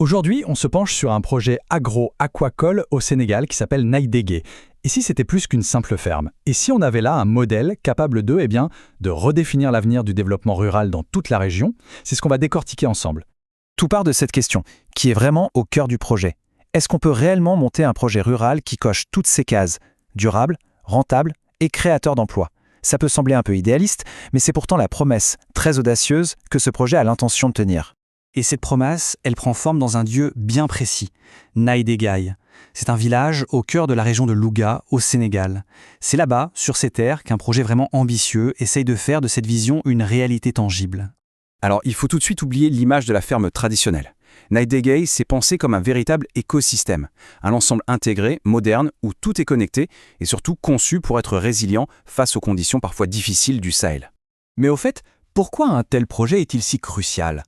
Aujourd'hui, on se penche sur un projet agro-aquacole au Sénégal qui s'appelle Naïdégué. Et si c'était plus qu'une simple ferme? Et si on avait là un modèle capable de redéfinir l'avenir du développement rural dans toute la région? C'est ce qu'on va décortiquer ensemble. Tout part de cette question, qui est vraiment au cœur du projet. Est-ce qu'on peut réellement monter un projet rural qui coche toutes ces cases, durable, rentable et créateur d'emplois? Ça peut sembler un peu idéaliste, mais c'est pourtant la promesse, très audacieuse, que ce projet a l'intention de tenir. Et cette promesse, elle prend forme dans un lieu bien précis, Naïdégué. C'est un village au cœur de la région de Louga, au Sénégal. C'est là-bas, sur ces terres, qu'un projet vraiment ambitieux essaye de faire de cette vision une réalité tangible. Alors, il faut tout de suite oublier l'image de la ferme traditionnelle. Naïdégué, c'est pensé comme un véritable écosystème, un ensemble intégré, moderne, où tout est connecté et surtout conçu pour être résilient face aux conditions parfois difficiles du Sahel. Mais au fait, pourquoi un tel projet est-il si crucial ?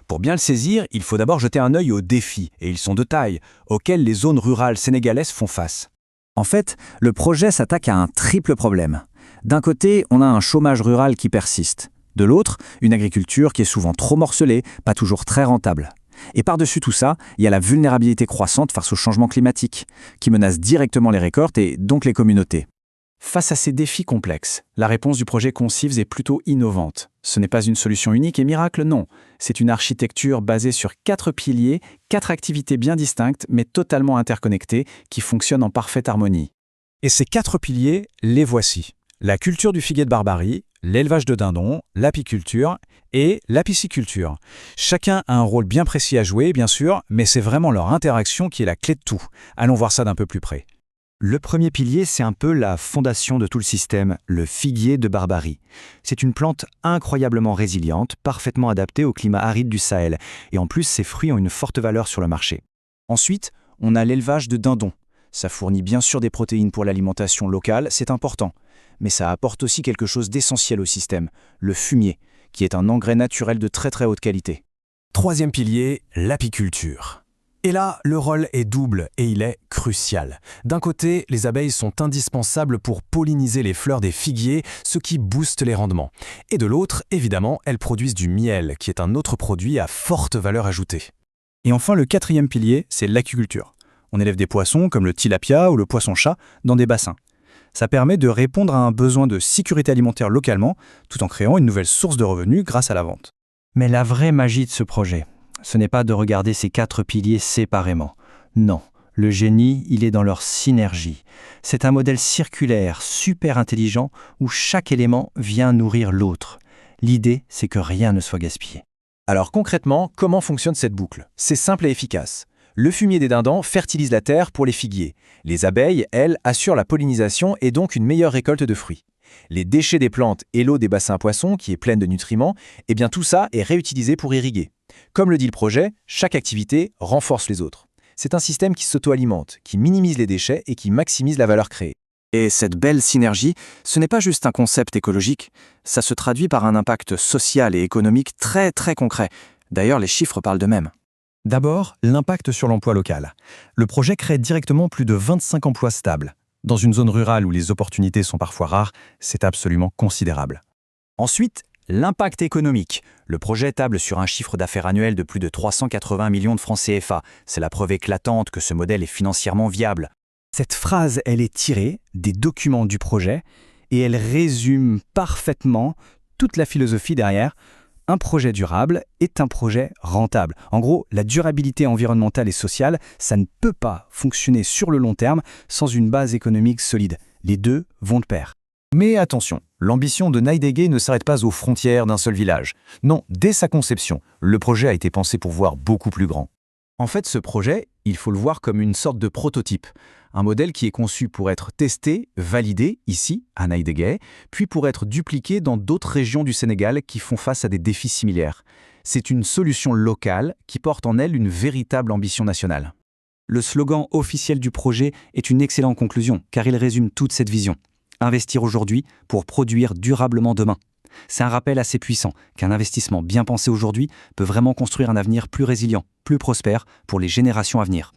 Pour bien le saisir, il faut d'abord jeter un œil aux défis, et ils sont de taille, auxquels les zones rurales sénégalaises font face. En fait, le projet s'attaque à un triple problème. D'un côté, on a un chômage rural qui persiste. De l'autre, une agriculture qui est souvent trop morcelée, pas toujours très rentable. Et par-dessus tout ça, il y a la vulnérabilité croissante face au changement climatique, qui menace directement les récoltes et donc les communautés. Face à ces défis complexes, la réponse du projet Concives est plutôt innovante. Ce n'est pas une solution unique et miracle, non. C'est une architecture basée sur 4 piliers, 4 activités bien distinctes mais totalement interconnectées qui fonctionnent en parfaite harmonie. Et ces 4 piliers, les voici. La culture du figuier de Barbarie, l'élevage de dindons, l'apiculture et la pisciculture. Chacun a un rôle bien précis à jouer, bien sûr, mais c'est vraiment leur interaction qui est la clé de tout. Allons voir ça d'un peu plus près. Le premier pilier, c'est un peu la fondation de tout le système, le figuier de Barbarie. C'est une plante incroyablement résiliente, parfaitement adaptée au climat aride du Sahel, et en plus, ses fruits ont une forte valeur sur le marché. Ensuite, on a l'élevage de dindons. Ça fournit bien sûr des protéines pour l'alimentation locale, c'est important. Mais ça apporte aussi quelque chose d'essentiel au système, le fumier, qui est un engrais naturel de très très haute qualité. Troisième pilier, l'apiculture. Et là, le rôle est double et il est crucial. D'un côté, les abeilles sont indispensables pour polliniser les fleurs des figuiers, ce qui booste les rendements. Et de l'autre, évidemment, elles produisent du miel, qui est un autre produit à forte valeur ajoutée. Et enfin, le quatrième pilier, c'est l'aquaculture. On élève des poissons comme le tilapia ou le poisson-chat dans des bassins. Ça permet de répondre à un besoin de sécurité alimentaire localement, tout en créant une nouvelle source de revenus grâce à la vente. Mais la vraie magie de ce projet, ce n'est pas de regarder ces 4 piliers séparément. Non, le génie, il est dans leur synergie. C'est un modèle circulaire, super intelligent, où chaque élément vient nourrir l'autre. L'idée, c'est que rien ne soit gaspillé. Alors concrètement, comment fonctionne cette boucle? C'est simple et efficace. Le fumier des dindons fertilise la terre pour les figuiers. Les abeilles, elles, assurent la pollinisation et donc une meilleure récolte de fruits. Les déchets des plantes et l'eau des bassins à poissons, qui est pleine de nutriments, eh bien tout ça est réutilisé pour irriguer. Comme le dit le projet, chaque activité renforce les autres. C'est un système qui s'auto-alimente, qui minimise les déchets et qui maximise la valeur créée. Et cette belle synergie, ce n'est pas juste un concept écologique, ça se traduit par un impact social et économique très très concret. D'ailleurs, les chiffres parlent d'eux-mêmes. D'abord, l'impact sur l'emploi local. Le projet crée directement plus de 25 emplois stables. Dans une zone rurale où les opportunités sont parfois rares, c'est absolument considérable. Ensuite, l'impact économique. Le projet table sur un chiffre d'affaires annuel de plus de 380 millions de francs CFA. C'est la preuve éclatante que ce modèle est financièrement viable. Cette phrase, elle est tirée des documents du projet et elle résume parfaitement toute la philosophie derrière. Un projet durable est un projet rentable. En gros, la durabilité environnementale et sociale, ça ne peut pas fonctionner sur le long terme sans une base économique solide. Les deux vont de pair. Mais attention, l'ambition de Naïdégué ne s'arrête pas aux frontières d'un seul village. Non, dès sa conception, le projet a été pensé pour voir beaucoup plus grand. En fait, ce projet, il faut le voir comme une sorte de prototype. Un modèle qui est conçu pour être testé, validé ici, à Naïdégué, puis pour être dupliqué dans d'autres régions du Sénégal qui font face à des défis similaires. C'est une solution locale qui porte en elle une véritable ambition nationale. Le slogan officiel du projet est une excellente conclusion, car il résume toute cette vision. Investir aujourd'hui pour produire durablement demain. C'est un rappel assez puissant qu'un investissement bien pensé aujourd'hui peut vraiment construire un avenir plus résilient, plus prospère pour les générations à venir.